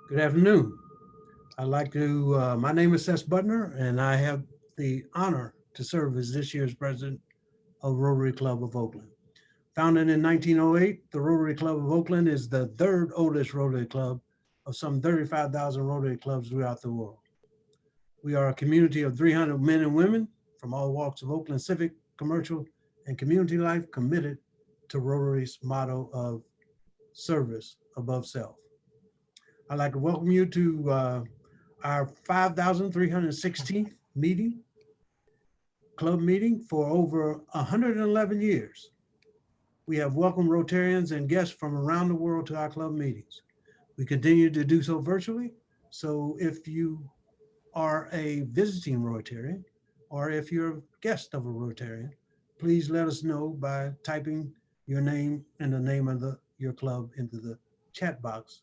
Good afternoon. My name is Ces Butner, and I have the honor to serve as this year's president of Rotary Club of Oakland. Founded in 1908, the Rotary Club of Oakland is the third oldest Rotary Club of some 35,000 Rotary clubs throughout the world. We are a community of 300 men and women from all walks of Oakland civic, commercial, and community life committed to Rotary's motto of service above self. I'd like to welcome you to our 5,316th club meeting for over 111 years. We have welcomed Rotarians and guests from around the world to our club meetings. We continue to do so virtually. So if you are a visiting Rotarian, or if you're a guest of a Rotarian, please let us know by typing your name and the name of your club into the chat box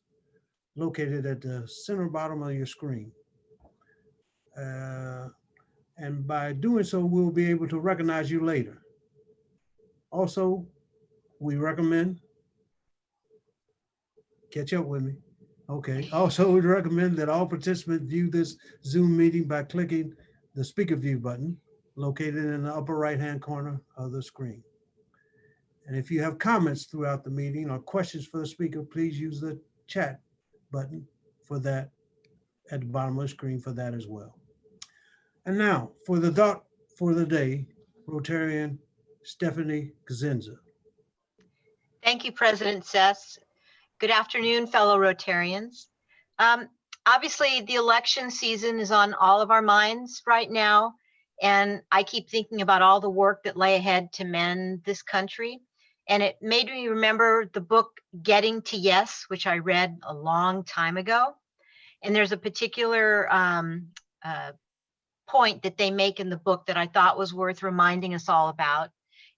located at the center bottom of your screen. And by doing so, we'll be able to recognize you later. Also, we recommend, catch up with me. Okay. Also, we recommend that all participants view this Zoom meeting by clicking the speaker view button located in the upper right-hand corner of the screen. And if you have comments throughout the meeting or questions for the speaker, please use the chat button for that at the bottom of the screen for that as well. And now for the thought for the day, Rotarian Stephanie Casenza. Thank you, President Ces. Good afternoon, fellow Rotarians. Obviously, the election season is on all of our minds right now, and I keep thinking about all the work that lay ahead to mend this country. And it made me remember the book Getting to Yes, which I read a long time ago. And there's a particular point that they make in the book that I thought was worth reminding us all about.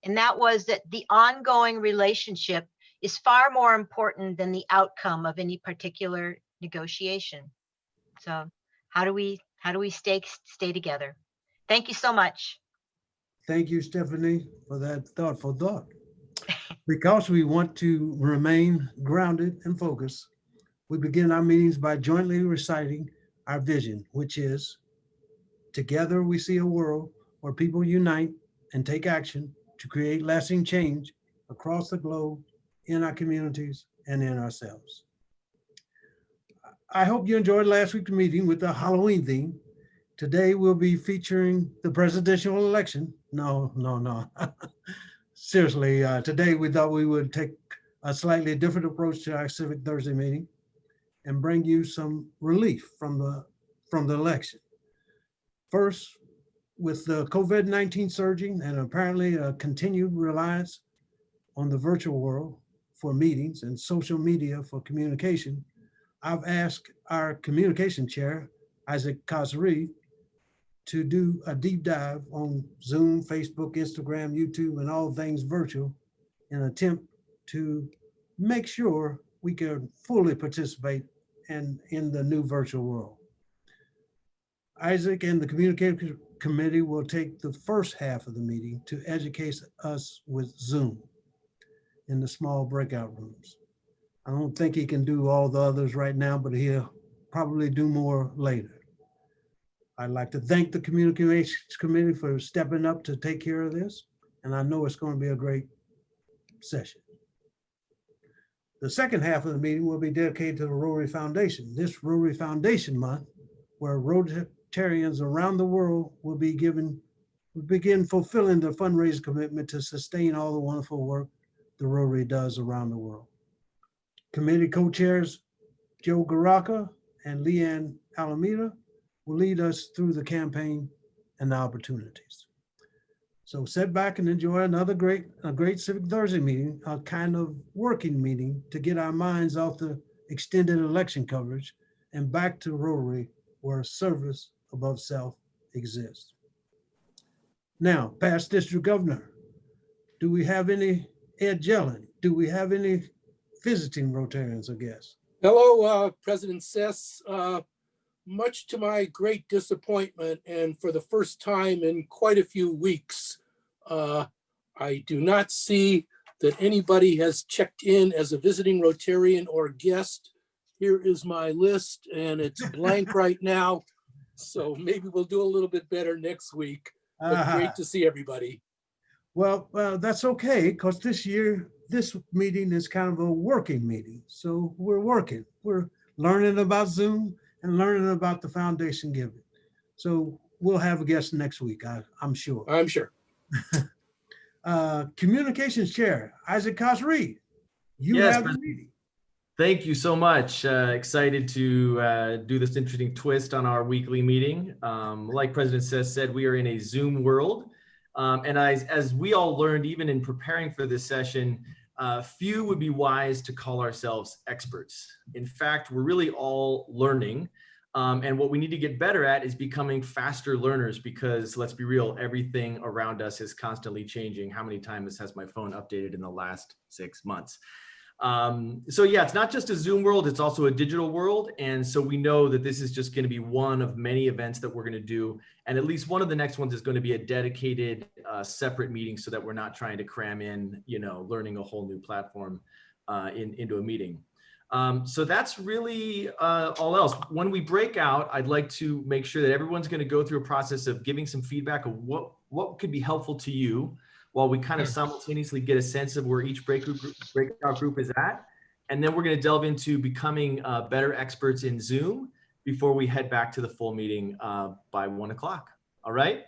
And that was that the ongoing relationship is far more important than the outcome of any particular negotiation. So how do we stay together? Thank you so much. Thank you, Stephanie, for that thoughtful thought. Because we want to remain grounded and focused, we begin our meetings by jointly reciting our vision, which is, together we see a world where people unite and take action to create lasting change across the globe, in our communities, and in ourselves. I hope you enjoyed last week's meeting with the Halloween theme. Today we'll be featuring the presidential election. No. Seriously, today we thought we would take a slightly different approach to our Civic Thursday meeting and bring you some relief from the election. First, with the COVID-19 surging and apparently a continued reliance on the virtual world for meetings and social media for communication, I've asked our communication chair, Kos-Read, to do a deep dive on Zoom, Facebook, Instagram, YouTube, and all things virtual in an attempt to make sure we can fully participate in the new virtual world. Isaac and the communication committee will take the first half of the meeting to educate us with Zoom in the small breakout rooms. I don't think he can do all the others right now, but he'll probably do more later. I'd like to thank the communications committee for stepping up to take care of this, and I know it's going to be a great session. The second half of the meeting will be dedicated to the Rotary Foundation. This Rotary Foundation month, where Rotarians around the world will begin fulfilling their fundraising commitment to sustain all the wonderful work the Rotary does around the world. Committee co-chairs Joe Garaka and Leanne Alameda will lead us through the campaign and the opportunities. So sit back and enjoy a great Civic Thursday meeting, a kind of working meeting to get our minds off the extended election coverage and back to Rotary, where service above self exists. Now, past district governor, do we have any, Ed Jellin, do we have any visiting Rotarians or guests? Hello, President Ces. Much to my great disappointment, and for the first time in quite a few weeks, I do not see that anybody has checked in as a visiting Rotarian or guest here is my list, and it's blank right now. So maybe we'll do a little bit better next week. But great to see everybody. Well, that's okay, because this meeting is kind of a working meeting. So we're working. We're learning about Zoom and learning about the foundation giving. So we'll have a guest next week, I'm sure. I'm sure. Communications Chair, Isaac Kos-Read, you Yes, have the meeting. Thank you so much. Excited to do this interesting twist on our weekly meeting. Like President Ces said, we are in a Zoom world. And as we all learned, even in preparing for this session, few would be wise to call ourselves experts. In fact, we're really all learning. And what we need to get better at is becoming faster learners, because let's be real, everything around us is constantly changing. How many times has my phone updated in the last 6 months? So yeah, it's not just a Zoom world, it's also a digital world. And so we know that this is just going to be one of many events that we're going to do. And at least one of the next ones is going to be a dedicated separate meeting, so that we're not trying to cram in, learning a whole new platform into a meeting. So that's really all else. When we break out, I'd like to make sure that everyone's going to go through a process of giving some feedback of what could be helpful to you, while we kind of simultaneously get a sense of where each breakout group is at. And then we're going to delve into becoming better experts in Zoom before we head back to the full meeting by 1 o'clock. All right.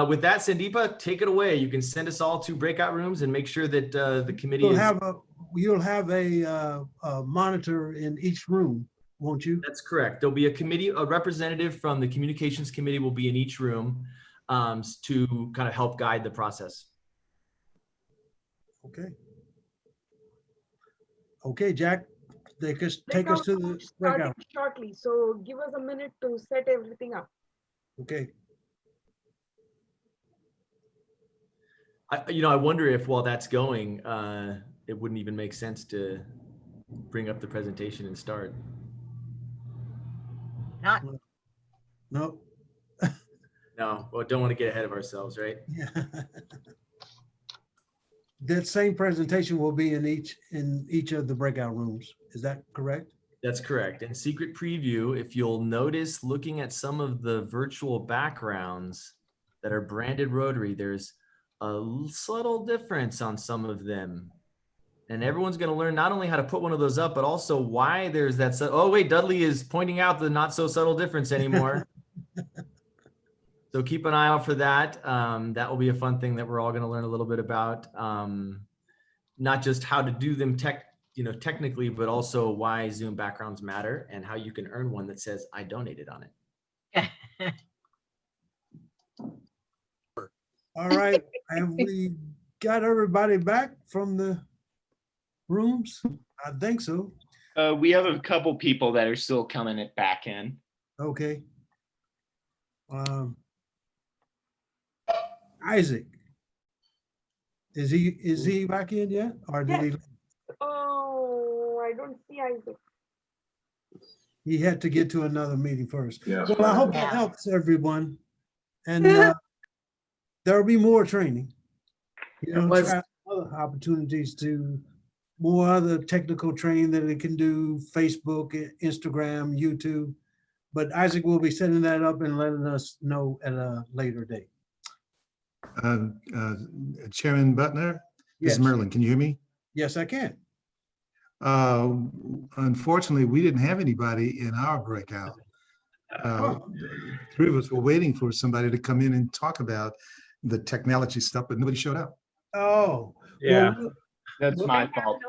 With that, Sandeepa, take it away. You can send us all to breakout rooms and make sure that the committee You'll have a monitor in each room, won't you? That's correct. There'll be a representative from the communications committee will be in each room to kind of help guide the process. Okay. Okay, Jack, take us to the breakout. Shortly, so give us a minute to set everything up. Okay. I wonder if while that's going, it wouldn't even make sense to bring up the presentation and start. Not. No. No, well, don't want to get ahead of ourselves, right? Yeah. That same presentation will be in each of the breakout rooms. Is that correct? That's correct. In secret preview, if you'll notice, looking at some of the virtual backgrounds that are branded Rotary, there's a subtle difference on some of them. And everyone's going to learn not only how to put one of those up, but also why there's that. Oh, wait, Dudley is pointing out the not so subtle difference anymore. So keep an eye out for that. That will be a fun thing that we're all going to learn a little bit about. Not just how to do them technically, but also why Zoom backgrounds matter and how you can earn one that says, I donated on it. All right. Have we got everybody back from the rooms? I think so. We have a couple people that are still coming back in. Okay. Isaac, is he back in yet, or did Yes. Oh, I don't see Isaac. he had to get to another meeting first? Yes. Well, I hope that helps everyone, and there will be more training. Try other opportunities to more other technical training that it can do, Facebook, Instagram, YouTube. But Isaac will be setting that up and letting us know at a later date. Chairman Butner, this Yes. is Merlin. Can you hear me? Yes, I can. Unfortunately, we didn't have anybody in our breakout. Three of us were waiting for somebody to come in and talk about the technology stuff, but nobody showed up. Oh, Yeah. That's my fault.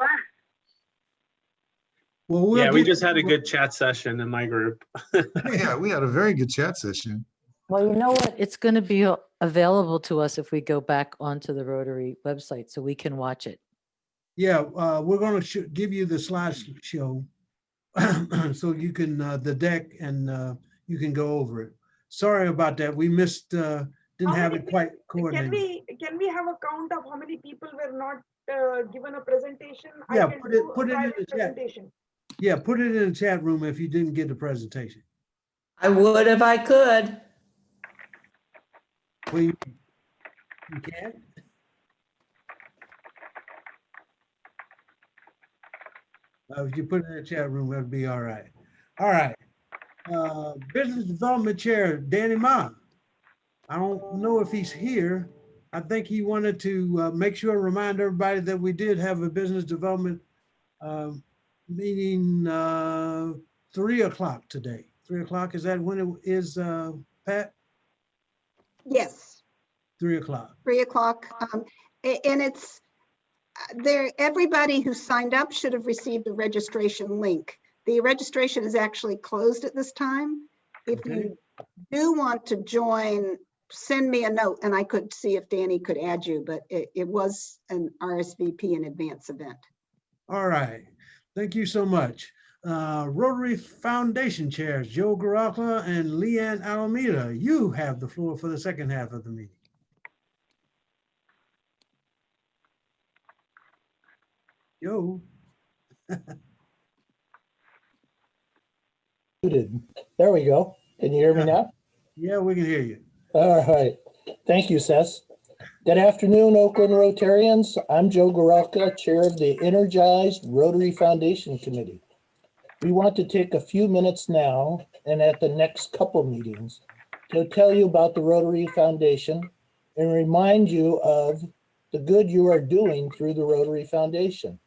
well, we'll Yeah, we get- just had a good chat session in my group. Yeah, we had a very good chat session. Well, you know what? It's going to be available to us if we go back onto the Rotary website so we can watch it. Yeah, we're going to give you the slideshow so you can the deck and you can go over it. Sorry about that. We missed. Didn't have it quite coordinated. Can we have a count of how many people were not given a presentation? Yeah, I can put do it a in private the chat. presentation. Yeah, put it in the chat room if you didn't get the presentation. I would if I could. Well, you can't. If you put it in the chat room, that'll be all right. All right. Business Development Chair, Danny Ma. I don't know if he's here. I think he wanted to make sure, remind everybody that we did have a business development meeting 3 o'clock today. 3 o'clock, is that when it is, Pat? Yes, 3 o'clock. 3 o'clock. And it's there, everybody who signed up should have received a registration link. The registration is actually closed at this time. If Okay. you do want to join, send me a note and I could see if Danny could add you, but it was an RSVP in advance event. All right. Thank you so much. Rotary Foundation chairs, Joe Garacla and Leanne Alameda. You have the floor for the second half of the meeting. Joe. There we go. Can you hear me now? Yeah, we can hear you. All right. Thank you, Ces. Good afternoon, Oakland Rotarians. I'm Joe Gorelka, Chair of the Energized Rotary Foundation Committee. We want to take a few minutes now and at the next couple meetings to tell you about the Rotary Foundation and remind you of the good you are doing through the Rotary Foundation.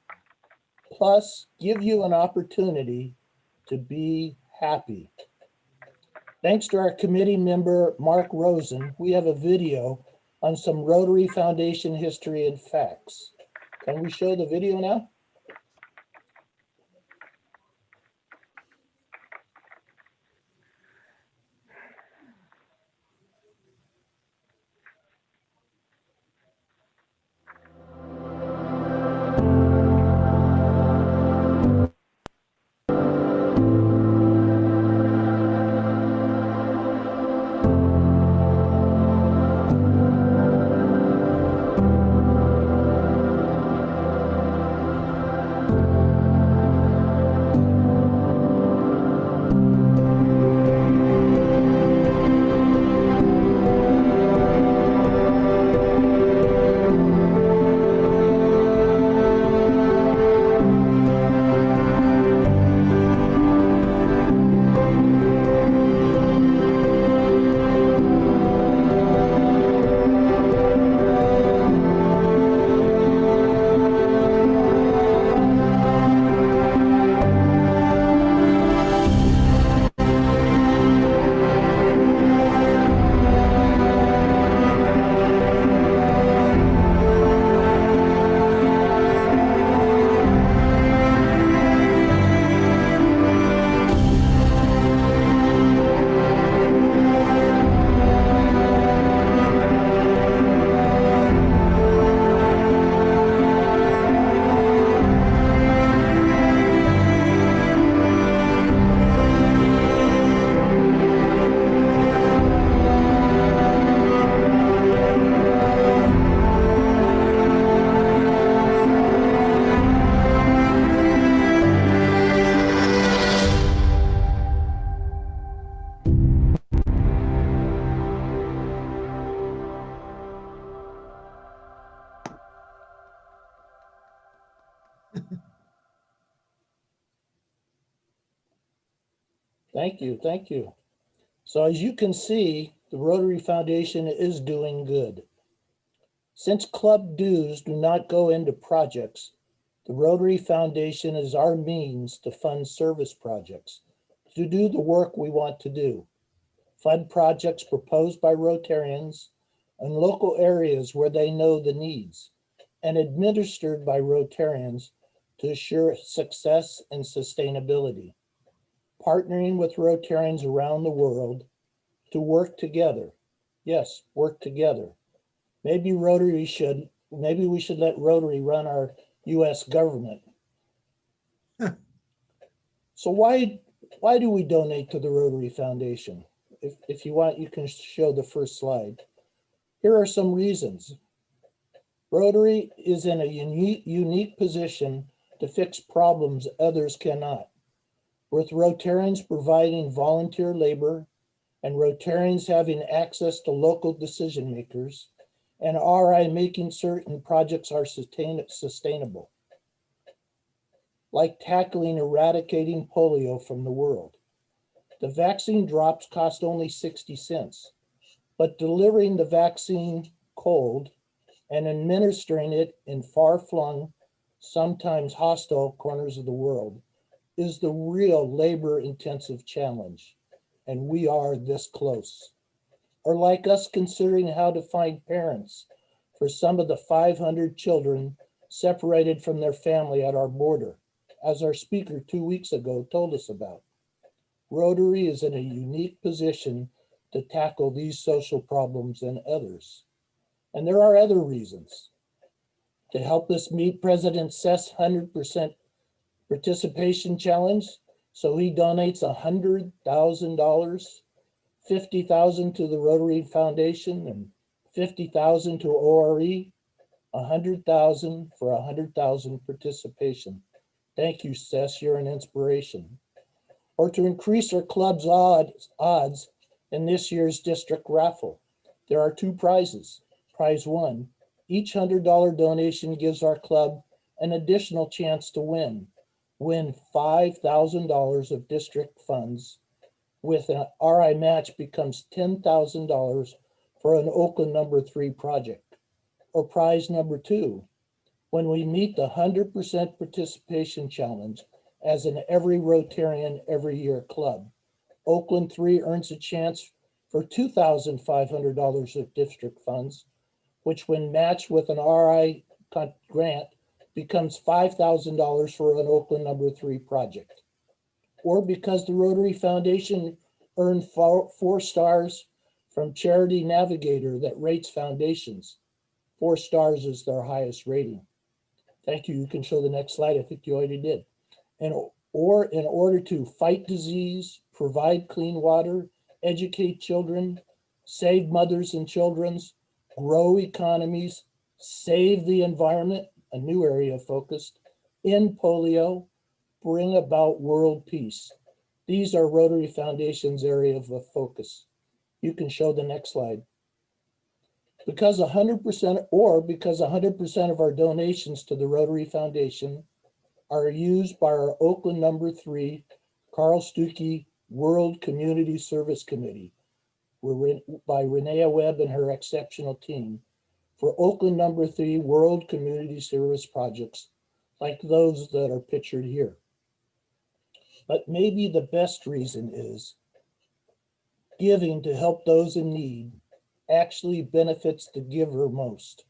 Plus, give you an opportunity to be happy. Thanks to our committee member, Mark Rosen, we have a video on some Rotary Foundation history and facts. Can we show the video now? Thank you, thank you. So as you can see, the Rotary Foundation is doing good. Since club dues do not go into projects, the Rotary Foundation is our means to fund service projects, to do the work we want to do, fund projects proposed by Rotarians in local areas where they know the needs, and administered by Rotarians to assure success and sustainability. Partnering with Rotarians around the world to work together. Yes, work together. Maybe we should let Rotary run our US government. So why do we donate to the Rotary Foundation? If you want, you can show the first slide. Here are some reasons. Rotary is in a unique position to fix problems others cannot. With Rotarians providing volunteer labor and Rotarians having access to local decision makers, and RI making certain projects are sustainable. like tackling eradicating polio from the world. The vaccine drops cost only 60 cents, but delivering the vaccine cold and administering it in far-flung, sometimes hostile corners of the world is the real labor-intensive challenge, and we are this close. Or like us considering how to find parents for some of the 500 children separated from their family at our border, as our speaker 2 weeks ago told us about. Rotary is in a unique position to tackle these social problems and others. And there are other reasons. To help us meet President Ces' 100% participation challenge, so he donates $100,000, $50,000 to the Rotary Foundation and $50,000 to ORE, $100,000 for 100,000 participation. Thank you, Ces, you're an inspiration. Or to increase our club's odds in this year's district raffle. There are 2 prizes. Prize 1, each $100 donation gives our club an additional chance to win $5,000 of district funds. With an RI match becomes $10,000 for an Oakland number 3 project. Or prize number 2, when we meet the 100% participation challenge as an every Rotarian every year club, Oakland 3 earns a chance for $2,500 of district funds, which when matched with an RI grant becomes $5,000 for an Oakland number 3 project. Or because the Rotary Foundation earned 4 stars from Charity Navigator that rates foundations. 4 stars is their highest rating. Thank you. You can show the next slide. I think you already did. Or in order to fight disease, provide clean water, educate children, save mothers and children's, grow economies, save the environment, a new area of focus, end polio, bring about world peace. These are Rotary Foundation's area of focus. You can show the next slide. Because 100% of our donations to the Rotary Foundation are used by our Oakland number 3 Carl Stuckey World Community Service Committee by Renea Webb and her exceptional team for Oakland number 3 World Community Service projects like those that are pictured here. But maybe the best reason is giving to help those in need actually benefits the giver most.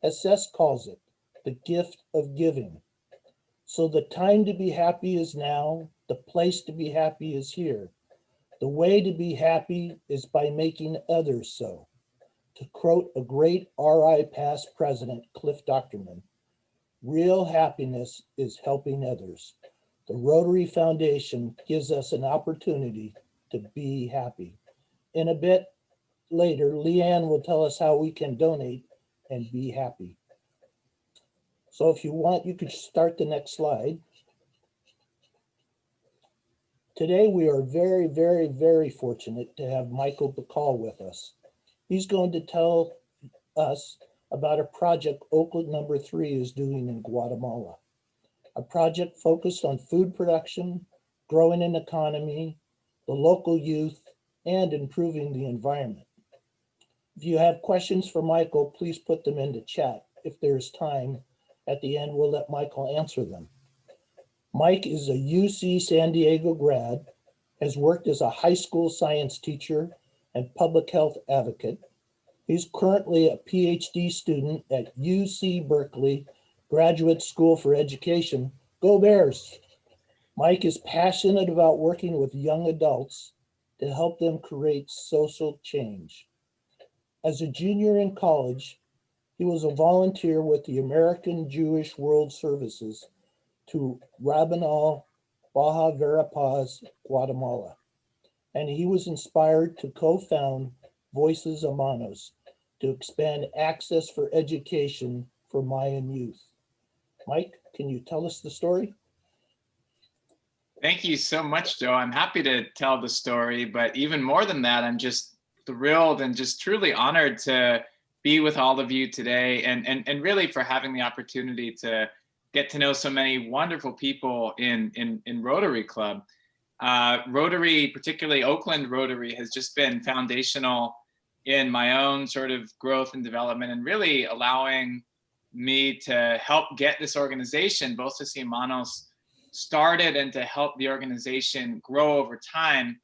As Ces calls it, the gift of giving. So the time to be happy is now, the place to be happy is here. The way to be happy is by making others so. To quote a great RI past president, Cliff Docterman, real happiness is helping others. The Rotary Foundation gives us an opportunity to be happy. In a bit later, Leanne will tell us how we can donate and be happy. So if you want, you could start the next slide. Today, we are very, very, very fortunate to have Michael Bakal with us. He's going to tell us about a project Oakland number 3 is doing in Guatemala. A project focused on food production, growing an economy, the local youth, and improving the environment. If you have questions for Michael, please put them into chat. If there's time, at the end, we'll let Michael answer them. Mike is a UC San Diego grad, has worked as a high school science teacher and public health advocate. He's currently a PhD student at UC Berkeley Graduate School for Education. Go Bears! Mike is passionate about working with young adults to help them create social change. As a junior in college, he was a volunteer with the American Jewish World Services to Rabanal, Baja Verapaz, Guatemala. And he was inspired to co-found Voices a Manos to expand access for education for Mayan youth. Mike, can you tell us the story? Thank you so much, Joe. I'm happy to tell the story, but even more than that, I'm just thrilled and just truly honored to be with all of you today and really for having the opportunity to get to know so many wonderful people in Rotary Club. Rotary, particularly Oakland Rotary, has just been foundational in my own sort of growth and development, and really allowing me to help get this organization, Voces y Manos, started, and to help the organization grow over time.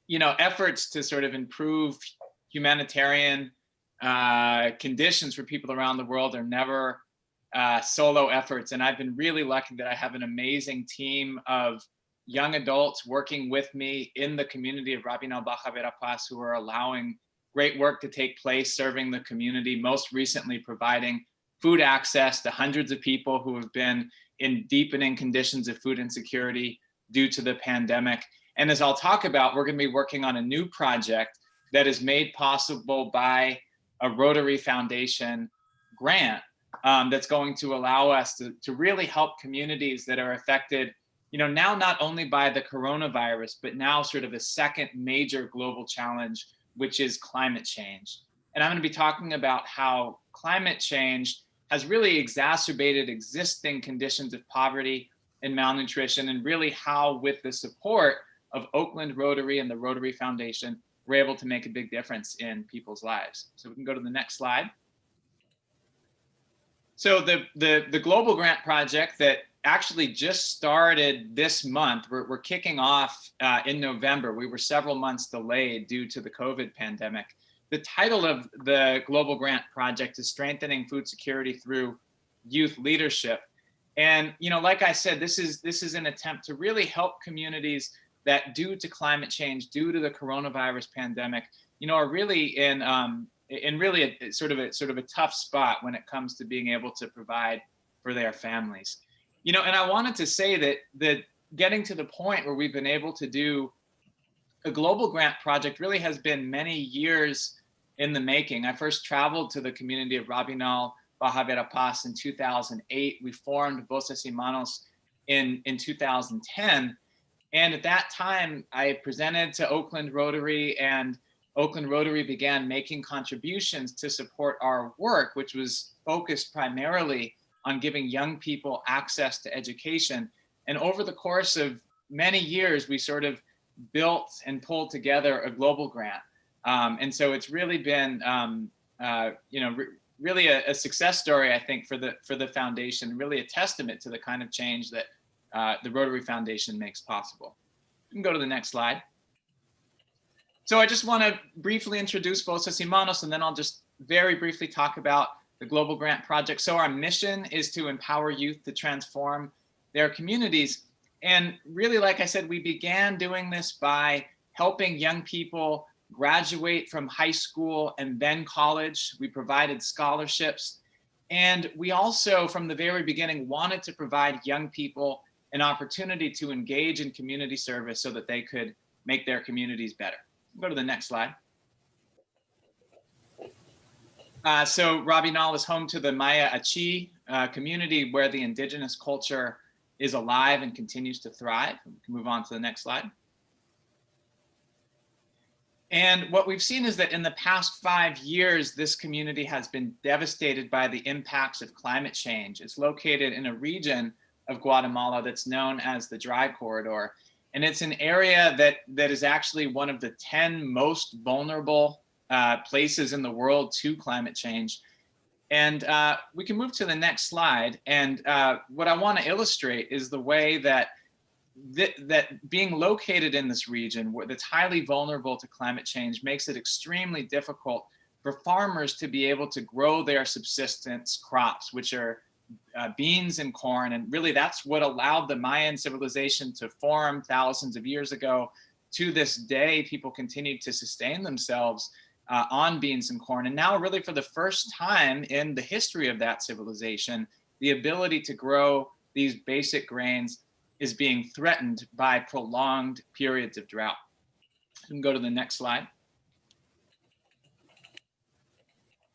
You know, efforts to sort of improve humanitarian conditions for people around the world are never solo efforts. And I've been really lucky that I have an amazing team of young adults working with me in the community of Rabinal Baja Verapaz, who are allowing great work to take place, serving the community, most recently providing food access to hundreds of people who have been in deepening conditions of food insecurity due to the pandemic. And as I'll talk about, we're going to be working on a new project that is made possible by a Rotary Foundation grant that's going to allow us to really help communities that are affected, you know, now not only by the coronavirus, but now sort of a second major global challenge, which is climate change. And I'm going to be talking about how climate change has really exacerbated existing conditions of poverty and malnutrition, and really how, with the support of Oakland Rotary and the Rotary Foundation, we're able to make a big difference in people's lives. So we can go to the next slide. So the Global Grant Project that actually just started this month, we're kicking off in November. We were several months delayed due to the COVID pandemic. The title of the Global Grant Project is Strengthening Food Security Through Youth Leadership. And, you know, like I said, this is an attempt to really help communities that, due to climate change, due to the coronavirus pandemic, you know, are really in really a sort of a tough spot when it comes to being able to provide for their families. You know, and I wanted to say that getting to the point where we've been able to do a global grant project really has been many years in the making. I first traveled to the community of Rabinal Baja Verapaz in 2008. We formed Voces y Manos in 2010. And at that time, I presented to Oakland Rotary, and Oakland Rotary began making contributions to support our work, which was focused primarily on giving young people access to education. And over the course of many years, we sort of built and pulled together a global grant. And so it's really been, you know, really a success story, I think, for the foundation, really a testament to the kind of change that the Rotary Foundation makes possible. You can go to the next slide. So I just want to briefly introduce Voces y Manos, and then I'll just very briefly talk about the Global Grant Project. So our mission is to empower youth to transform their communities. And really, like I said, we began doing this by helping young people graduate from high school and then college. We provided scholarships. And we also, from the very beginning, wanted to provide young people an opportunity to engage in community service so that they could make their communities better. Go to the next slide. So Rabinal is home to the Maya Achi community, where the indigenous culture is alive and continues to thrive. We can move on to the next slide. And what we've seen is that in the past 5 years, this community has been devastated by the impacts of climate change. It's located in a region of Guatemala that's known as the Dry Corridor. And it's an area that is actually one of the 10 most vulnerable places in the world to climate change. And we can move to the next slide. And what I want to illustrate is the way that being located in this region that's highly vulnerable to climate change makes it extremely difficult for farmers to be able to grow their subsistence crops, which are beans and corn. And really that's what allowed the Mayan civilization to form thousands of years ago. To this day, people continue to sustain themselves on beans and corn. And now really for the first time in the history of that civilization, the ability to grow these basic grains is being threatened by prolonged periods of drought. You can go to the next slide.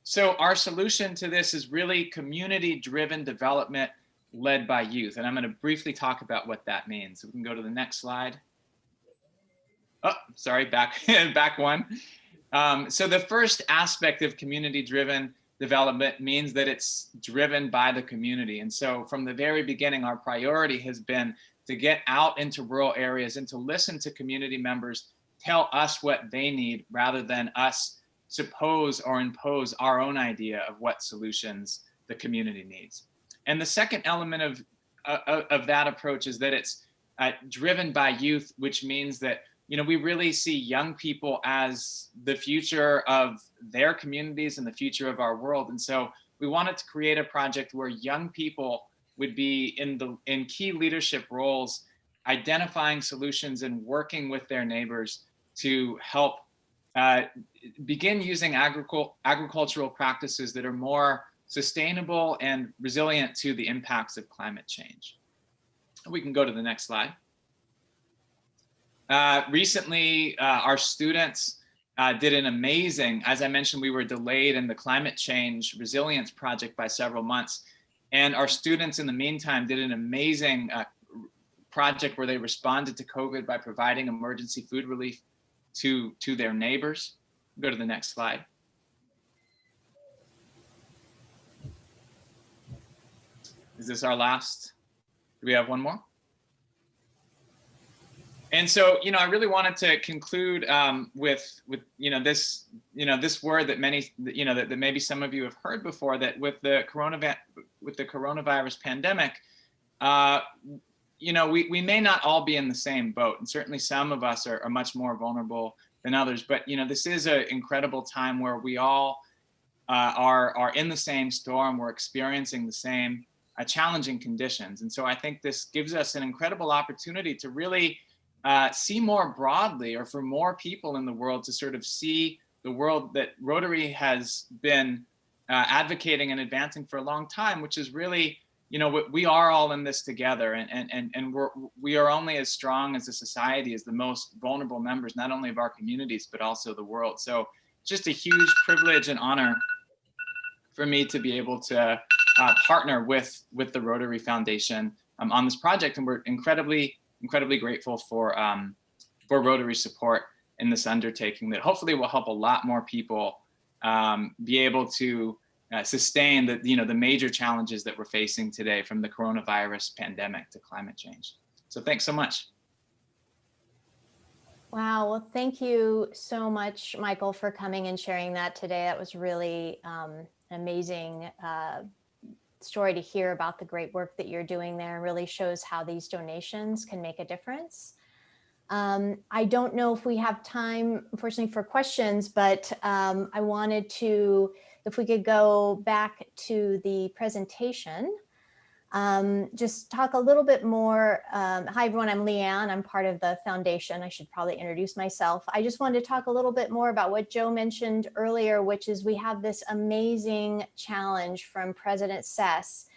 So our solution to this is really community-driven development led by youth. And I'm going to briefly talk about what that means. So we can go to the next slide. Oh, sorry, back one. So the first aspect of community-driven development means that it's driven by the community. And so from the very beginning, our priority has been to get out into rural areas and to listen to community members tell us what they need rather than us suppose or impose our own idea of what solutions the community needs. And the second element of that approach is that it's driven by youth, which means that we really see young people as the future of their communities and the future of our world. And so we wanted to create a project where young people would be in key leadership roles, identifying solutions and working with their neighbors to help begin using agricultural practices that are more sustainable and resilient to the impacts of climate change. We can go to the next slide. Recently, our students did an amazing, as I mentioned, we were delayed in the climate change resilience project by several months. And our students in the meantime did an amazing project where they responded to COVID by providing emergency food relief to their neighbors. Go to the next slide. Is this our last? Do we have one more? And so, I really wanted to conclude with this word that many, that maybe some of you have heard before, that with the coronavirus pandemic, we may not all be in the same boat, and certainly some of us are much more vulnerable than others. But this is an incredible time where we all are in the same storm. We're experiencing the same challenging conditions, and so I think this gives us an incredible opportunity to really see more broadly, or for more people in the world to sort of see the world that Rotary has been advocating and advancing for a long time, which is really, we are all in this together, and we are only as strong as a society as the most vulnerable members, not only of our communities, but also the world. So just a huge privilege and honor for me to be able to partner with the Rotary Foundation on this project. And we're incredibly grateful for Rotary support in this undertaking that hopefully will help a lot more people be able to sustain the major challenges that we're facing today, from the coronavirus pandemic to climate change. So thanks so much. Wow, well, thank you so much, Michael, for coming and sharing that today. That was really an amazing story to hear about the great work that you're doing there. It really shows how these donations can make a difference. I don't know if we have time, unfortunately, for questions, but I wanted to, if we could go back to the presentation, just talk a little bit more. Hi, everyone, I'm Leanne. I'm part of the foundation. I should probably introduce myself. I just wanted to talk a little bit more about what Joe mentioned earlier, which is we have this amazing challenge from President Ces.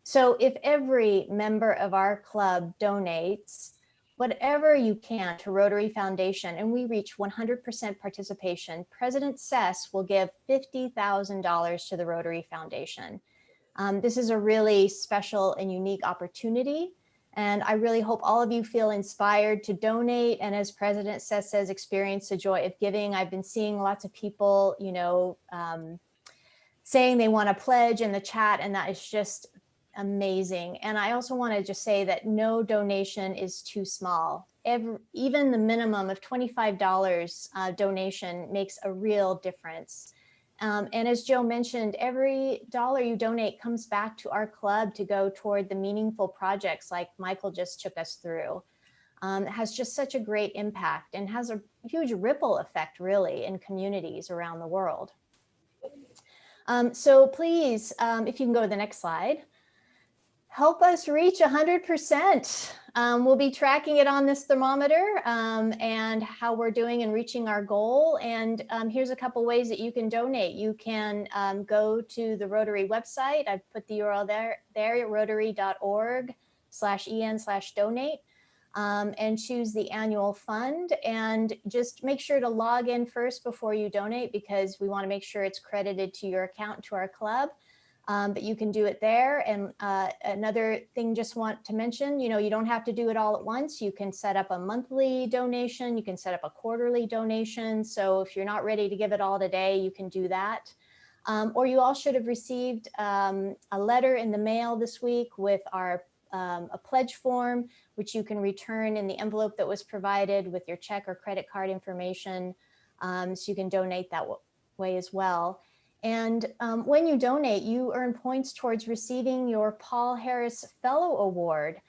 So if every member of our club donates whatever you can to Rotary Foundation, and we reach 100% participation, President Ces will give $50,000 to the Rotary Foundation. This is a really special and unique opportunity, and I really hope all of you feel inspired to donate. And as President Ces says, experience the joy of giving. I've been seeing lots of people, saying they want to pledge in the chat, and that is just amazing. And I also want to just say that no donation is too small. Even the minimum of $25 donation makes a real difference. And as Joe mentioned, every dollar you donate comes back to our club to go toward the meaningful projects like Michael just took us through. It has just such a great impact and has a huge ripple effect, really, in communities around the world. So please, if you can go to the next slide, help us reach 100%. We'll be tracking it on this thermometer and how we're doing in reaching our goal. And here's a couple ways that you can donate. You can go to the Rotary website. I've put the URL there rotary.org/en/donate, and choose the annual fund. And just make sure to log in first before you donate, because we want to make sure it's credited to your account, to our club. But you can do it there. And another thing, just want to mention, you don't have to do it all at once. You can set up a monthly donation. You can set up a quarterly donation. So if you're not ready to give it all today, you can do that. Or you all should have received a letter in the mail this week with our a pledge form, which you can return in the envelope that was provided with your check or credit card information. So you can donate that way as well. And when you donate, you earn points towards receiving your Paul Harris Fellow Award.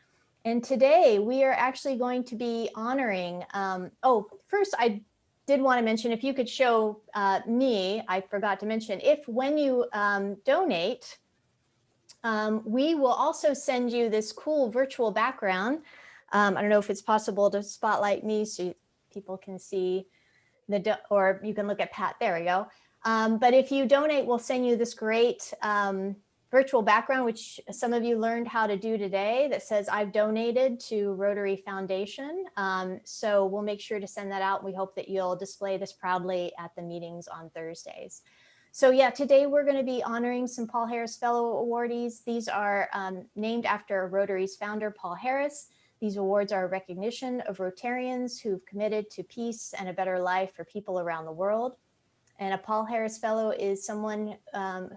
And today we are actually going to be honoring, first I did want to mention, if you could show me, I forgot to mention, if when you donate, we will also send you this cool virtual background. I don't know if it's possible to spotlight me so people can see or you can look at Pat, there we go. But if you donate, we'll send you this great virtual background, which some of you learned how to do today, that says I've donated to Rotary Foundation. So we'll make sure to send that out. We hope that you'll display this proudly at the meetings on Thursdays. So yeah, today we're going to be honoring some Paul Harris Fellow awardees. These are named after Rotary's founder, Paul Harris. These awards are a recognition of Rotarians who've committed to peace and a better life for people around the world. And a Paul Harris Fellow is someone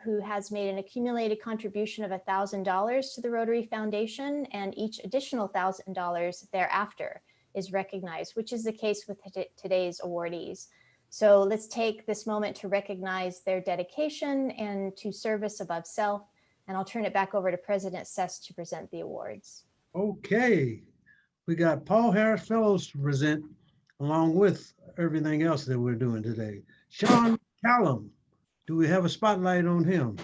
who has made an accumulated contribution of $1,000 to the Rotary Foundation, and each additional $1,000 thereafter is recognized, which is the case with today's awardees. So let's take this moment to recognize their dedication and to service above self. And I'll turn it back over to President Ces to present the awards. Okay, we got Paul Harris Fellows to present along with everything else that we're doing today. Sean Callum, do we have a spotlight on him?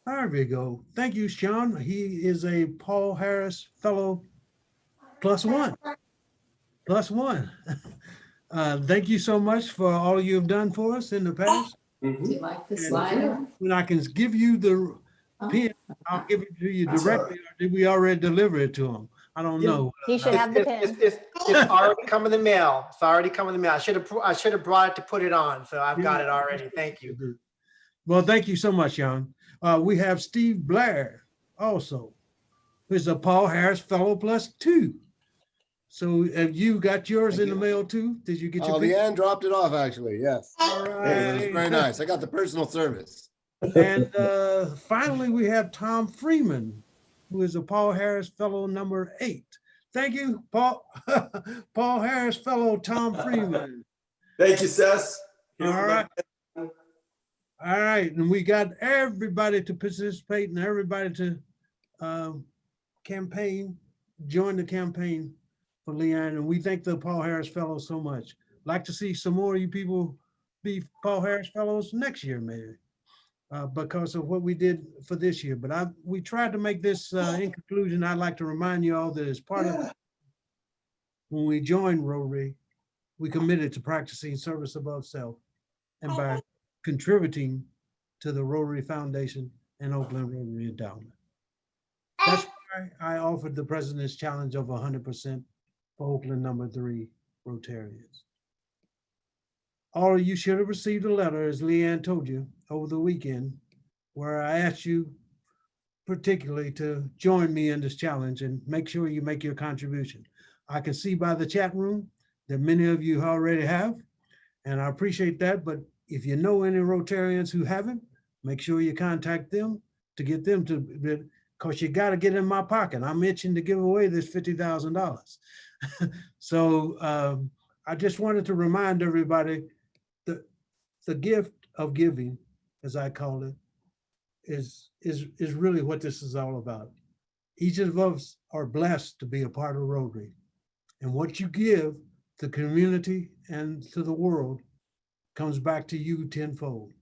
There we go. Thank you, Sean. He is a Paul Harris Fellow +1. +1. Thank you so much for all you've done for us in the past. Do you like the slider? When I can give you the pin, I'll give it to you directly. Or did we already deliver it to him? I don't know. He should have the pin. It's already come in the mail. It's already come in the mail. I should have brought it to put it on. So I've got it already. Thank you. Well, thank you so much, Sean. We have Steve Blair also, who's a Paul Harris Fellow +2. So have you got yours in the mail too? Did you get your pin? Leanne dropped it off actually, yes. All right. It was very nice. I got the personal service. And finally, we have Tom Freeman, who is a Paul Harris Fellow #8. Thank you, Paul. Paul Harris Fellow Tom Freeman. Thank you, Ces. All right. All right, and we got everybody to participate and everybody to campaign, join the campaign for Leanne, and we thank the Paul Harris Fellows so much. Like to see some more of you people be Paul Harris Fellows next year, maybe. Because of what we did for this year. But we tried to make this, in conclusion, I'd like to remind you all that as part of, when we joined Rotary, we committed to practicing service above self and by contributing to the Rotary Foundation and Oakland Rotary Endowment. That's why I offered the President's Challenge of 100% for Oakland #3 Rotarians. All of you should have received a letter, as Leanne told you, over the weekend, where I asked you particularly to join me in this challenge and make sure you make your contribution. I can see by the chat room that many of you already have, and I appreciate that. But if you know any Rotarians who haven't, make sure you contact them to get them to, because you got to get in my pocket. I'm itching to give away this $50,000. So I just wanted to remind everybody that the gift of giving, as I call it, is really what this is all about. Each of us are blessed to be a part of Rotary. And what you give to the community and to the world comes back to you tenfold.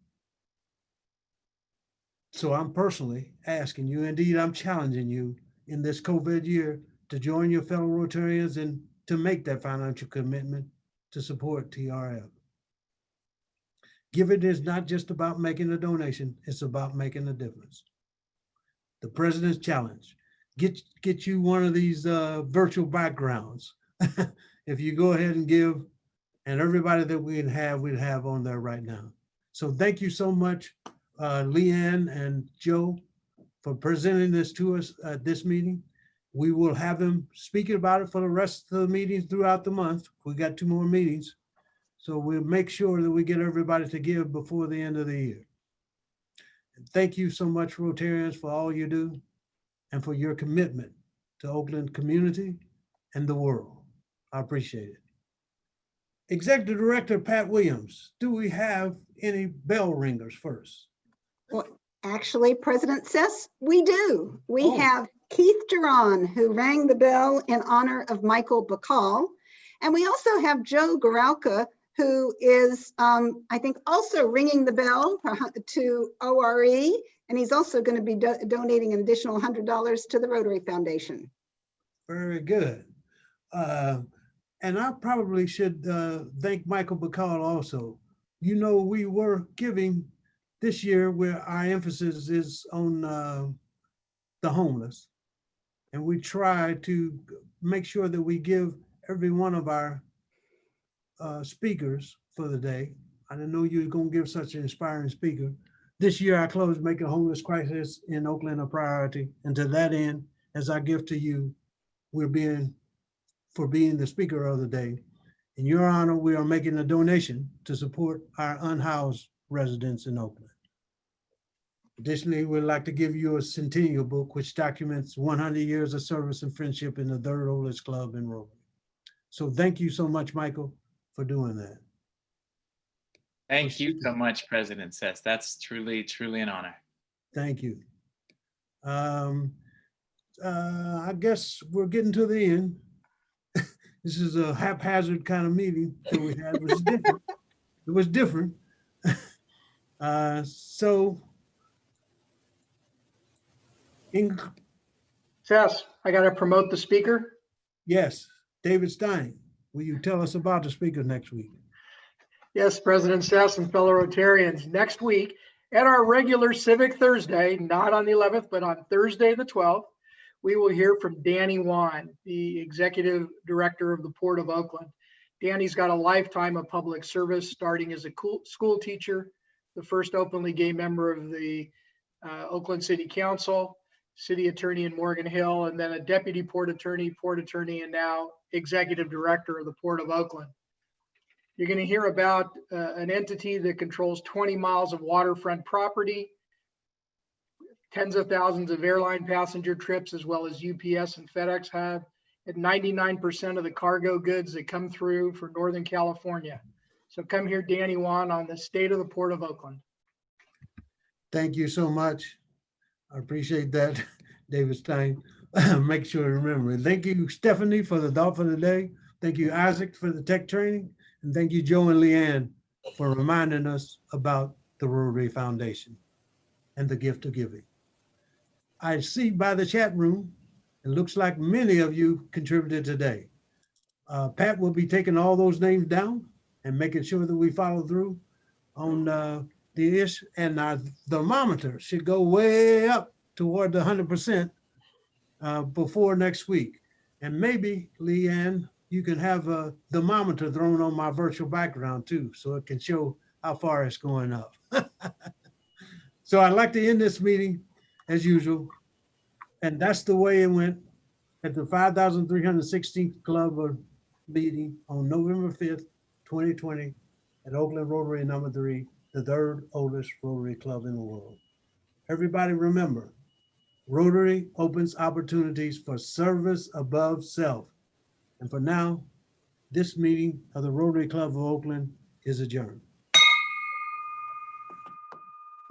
So I'm personally asking you, indeed, I'm challenging you in this COVID year to join your fellow Rotarians and to make that financial commitment to support TRF. Giving is not just about making a donation, it's about making a difference. The President's Challenge. Get you one of these virtual backgrounds. If you go ahead and give, and everybody that we'd have on there right now. So thank you so much, Leanne and Joe, for presenting this to us at this meeting. We will have them speaking about it for the rest of the meetings throughout the month. We got 2 more meetings. So we'll make sure that we get everybody to give before the end of the year. Thank you so much, Rotarians, for all you do and for your commitment to Oakland community and the world. I appreciate it. Executive Director Pat Williams, do we have any bell ringers first? Well, actually, President Ces, we do. We Oh. have Keith Duran, who rang the bell in honor of Michael Bakal. And we also have Joe Goralka, who is, I think, also ringing the bell to ORE. And he's also going to be donating an additional $100 to the Rotary Foundation. Very good. And I probably should thank Michael Bakal also. You know, we were giving this year where our emphasis is on the homeless. And we try to make sure that we give every one of our speakers for the day. I didn't know you were going to give such an inspiring speaker. This year, I closed Making Homeless Crisis in Oakland a priority. And to that end, as I give to you, we're being the speaker of the day. In your honor, we are making a donation to support our unhoused residents in Oakland. Additionally, we'd like to give you a centennial book, which documents 100 years of service and friendship in the third oldest club in Rotary. So thank you so much, Michael, for doing that. Thank you so much, President Ces. That's truly, truly an honor. Thank you. I guess we're getting to the end. This is a haphazard kind of meeting that we had, which is different. It was different. Ces, I got to promote the speaker. Yes, David Stein, will you tell us about the speaker next week? Yes, President Ces and fellow Rotarians, next week at our regular Civic Thursday, not on the 11th, but on Thursday, the 12th, we will hear from Danny Wan, the Executive Director of the Port of Oakland. Danny's got a lifetime of public service, starting as a school teacher, the first openly gay member of the Oakland City Council, city attorney in Morgan Hill, and then a deputy port attorney, and now executive director of the Port of Oakland. You're going to hear about an entity that controls 20 miles of waterfront property, tens of thousands of airline passenger trips, as well as UPS and FedEx have, and 99% of the cargo goods that come through for Northern California. So come hear Danny Wan on the state of the Port of Oakland. Thank you so much. I appreciate that, David Stein. Make sure to remember. Thank you, Stephanie, for the thought for the day. Thank you, Isaac, for the tech training. And thank you, Joe and Leanne, for reminding us about the Rotary Foundation and the gift of giving. I see by the chat room, it looks like many of you contributed today. Pat will be taking all those names down and making sure that we follow through on the issue, and our thermometer should go way up toward the 100% before next week. And maybe, Leanne, you can have a thermometer thrown on my virtual background too, so it can show how far it's going up. So I'd like to end this meeting as usual. And that's the way it went at the 5,316th Club meeting on November 5th, 2020 at Oakland Rotary number 3, the third oldest Rotary Club in the world. Everybody remember, Rotary opens opportunities for service above self. And for now, this meeting of the Rotary Club of Oakland is adjourned.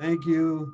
Thank you.